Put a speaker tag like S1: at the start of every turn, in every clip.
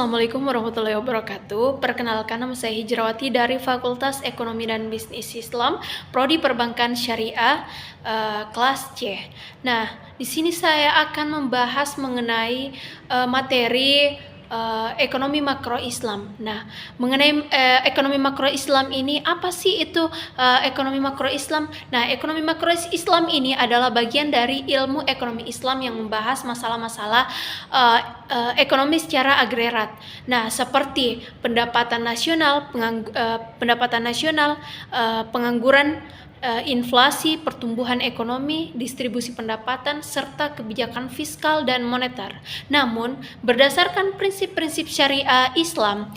S1: Assalamualaikum warahmatullahi wabarakatuh. Perkenalkan, nama saya Hijrawati dari Fakultas Ekonomi dan Bisnis Islam, Prodi Perbankan Syariah, kelas C. Nah, di sini saya akan membahas mengenai materi ekonomi makro Islam. Nah, mengenai ekonomi makro Islam ini, apa sih itu ekonomi makro Islam? Nah, ekonomi makro Islam ini adalah bagian dari ilmu ekonomi Islam yang membahas masalah-masalah ekonomi secara agregat. Nah, seperti pendapatan nasional, pengangguran, inflasi, pertumbuhan ekonomi, distribusi pendapatan, serta kebijakan fiskal dan moneter. Namun, berdasarkan prinsip-prinsip syariah Islam,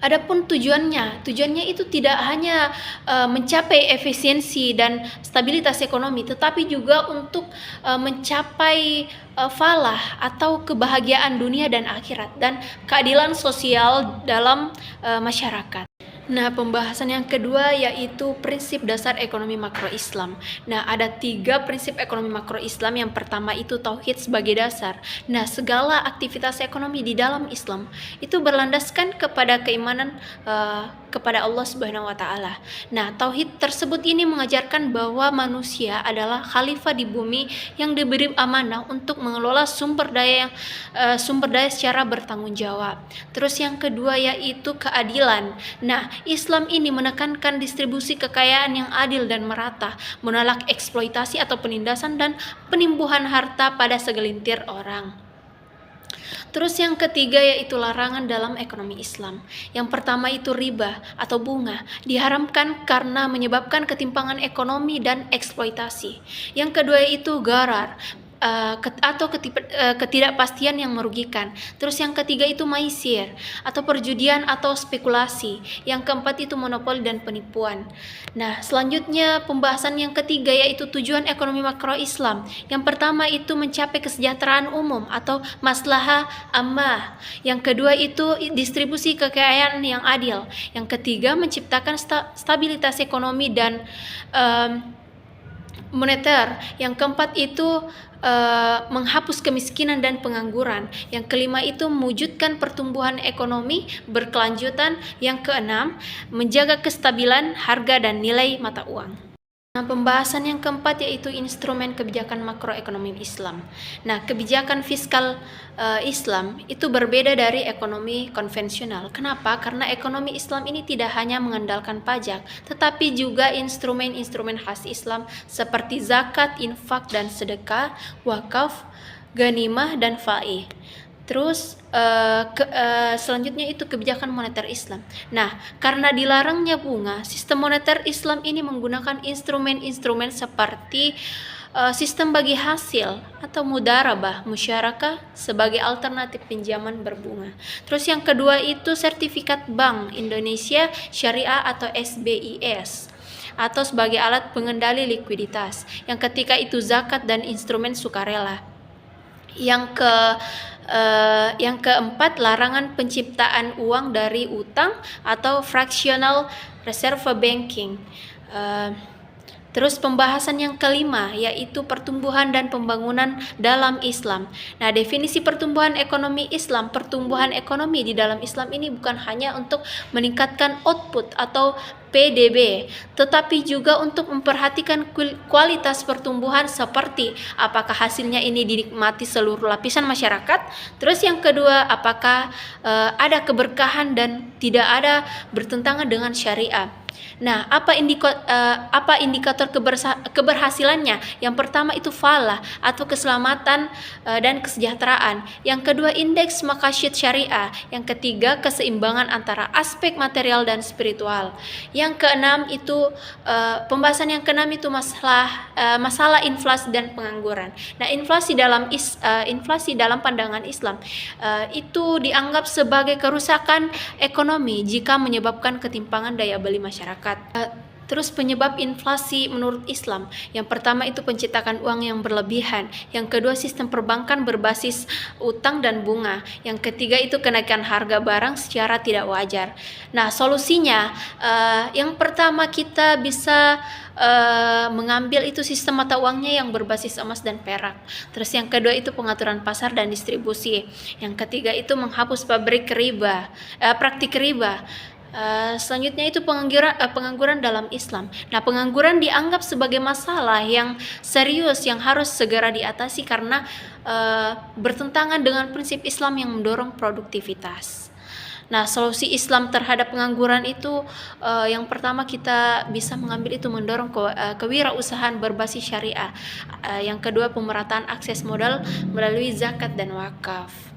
S1: adapun tujuannya itu tidak hanya mencapai efisiensi dan stabilitas ekonomi, tetapi juga untuk mencapai falah atau kebahagiaan dunia dan akhirat dan keadilan sosial dalam masyarakat. Nah, pembahasan yang kedua yaitu prinsip dasar ekonomi makro Islam. Nah, ada 3 prinsip ekonomi makro Islam. Yang pertama itu tauhid sebagai dasar. Nah, segala aktivitas ekonomi di dalam Islam itu berlandaskan kepada keimanan kepada Allah Subhanahu wa taala. Nah, tauhid tersebut ini mengajarkan bahwa manusia adalah khalifah di bumi yang diberi amanah untuk mengelola sumber daya secara bertanggung jawab. Terus yang kedua yaitu keadilan. Nah, Islam ini menekankan distribusi kekayaan yang adil dan merata, menolak eksploitasi atau penindasan dan penimbuhan harta pada segelintir orang. Terus yang ketiga yaitu larangan dalam ekonomi Islam. Yang pertama itu riba atau bunga, diharamkan karena menyebabkan ketimpangan ekonomi dan eksploitasi. Yang kedua itu gharar atau ketidakpastian yang merugikan. Terus yang ketiga itu maisir atau perjudian atau spekulasi. Yang keempat itu monopoli dan penipuan. Nah, selanjutnya pembahasan yang ketiga yaitu tujuan ekonomi makro Islam. Yang pertama itu mencapai kesejahteraan umum atau maslahah ammah. Yang kedua itu distribusi kekayaan yang adil. Yang ketiga menciptakan stabilitas ekonomi dan moneter. Yang keempat itu menghapus kemiskinan dan pengangguran. Yang kelima itu mewujudkan pertumbuhan ekonomi berkelanjutan. Yang keenam, menjaga kestabilan harga dan nilai mata uang. Nah, pembahasan yang keempat yaitu instrumen kebijakan makroekonomi Islam. Nah, kebijakan fiskal Islam itu berbeda dari ekonomi konvensional. Kenapa? Karena ekonomi Islam ini tidak hanya mengandalkan pajak, tetapi juga instrumen-instrumen khas Islam seperti zakat, infak dan sedekah, wakaf, ghanimah dan faih. Terus selanjutnya itu kebijakan moneter Islam. Nah, karena dilarangnya bunga, sistem moneter Islam ini menggunakan instrumen-instrumen seperti sistem bagi hasil atau mudarabah musyarakah sebagai alternatif pinjaman berbunga. Terus yang kedua itu sertifikat Bank Indonesia Syariah atau SBIS atau sebagai alat pengendali likuiditas. Yang ketiga itu zakat dan instrumen sukarela. Yang keempat, larangan penciptaan uang dari utang atau fractional reserve banking. Terus pembahasan yang kelima yaitu pertumbuhan dan pembangunan dalam Islam. Nah, definisi pertumbuhan ekonomi Islam, pertumbuhan ekonomi di dalam Islam ini bukan hanya untuk meningkatkan output atau PDB, tetapi juga untuk memperhatikan kualitas pertumbuhan seperti apakah hasilnya ini dinikmati seluruh lapisan masyarakat. Terus yang kedua, apakah ada keberkahan dan tidak ada bertentangan dengan syariah. Nah, apa indikator keberhasilannya? Yang pertama itu falah atau keselamatan dan kesejahteraan. Yang kedua indeks maqasid syariah. Yang ketiga keseimbangan antara aspek material dan spiritual. Yang keenam itu pembahasan yang keenam itu masalah inflasi dan pengangguran. Nah, inflasi dalam pandangan Islam itu dianggap sebagai kerusakan ekonomi jika menyebabkan ketimpangan daya beli masyarakat. Terus penyebab inflasi menurut Islam, yang pertama itu pencetakan uang yang berlebihan, yang kedua sistem perbankan berbasis utang dan bunga, yang ketiga itu kenaikan harga barang secara tidak wajar. Nah, solusinya yang pertama kita bisa mengambil itu sistem mata uangnya yang berbasis emas dan perak. Terus yang kedua itu pengaturan pasar dan distribusi. Yang ketiga itu menghapus praktik riba. Selanjutnya itu pengangguran dalam Islam. Nah, pengangguran dianggap sebagai masalah yang serius yang harus segera diatasi karena bertentangan dengan prinsip Islam yang mendorong produktivitas. Nah, solusi Islam terhadap pengangguran itu yang pertama kita bisa mengambil itu mendorong kewirausahaan berbasis syariah. Yang kedua pemerataan akses modal melalui zakat dan wakaf.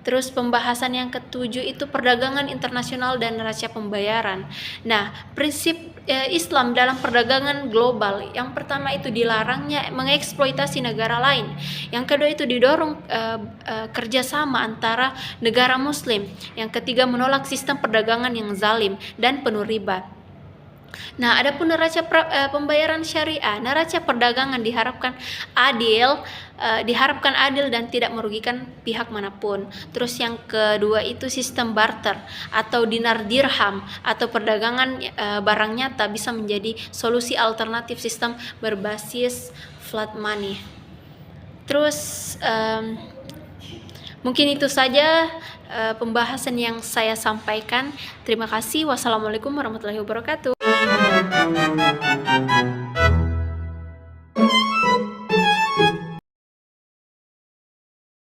S1: Terus pembahasan yang ketujuh itu perdagangan internasional dan neraca pembayaran. Nah, prinsip Islam dalam perdagangan global, yang pertama itu dilarangnya mengeksploitasi negara lain. Yang kedua itu didorong kerjasama antara negara muslim. Yang ketiga menolak sistem perdagangan yang zalim dan penuh riba. Nah, adapun neraca pembayaran syariah, neraca perdagangan diharapkan adil dan tidak merugikan pihak manapun. Terus yang kedua itu sistem barter atau dinar dirham atau perdagangan barang nyata bisa menjadi solusi alternatif sistem berbasis flat money. Terus mungkin itu saja pembahasan yang saya sampaikan. Terima kasih. Wassalamualaikum warahmatullahi wabarakatuh.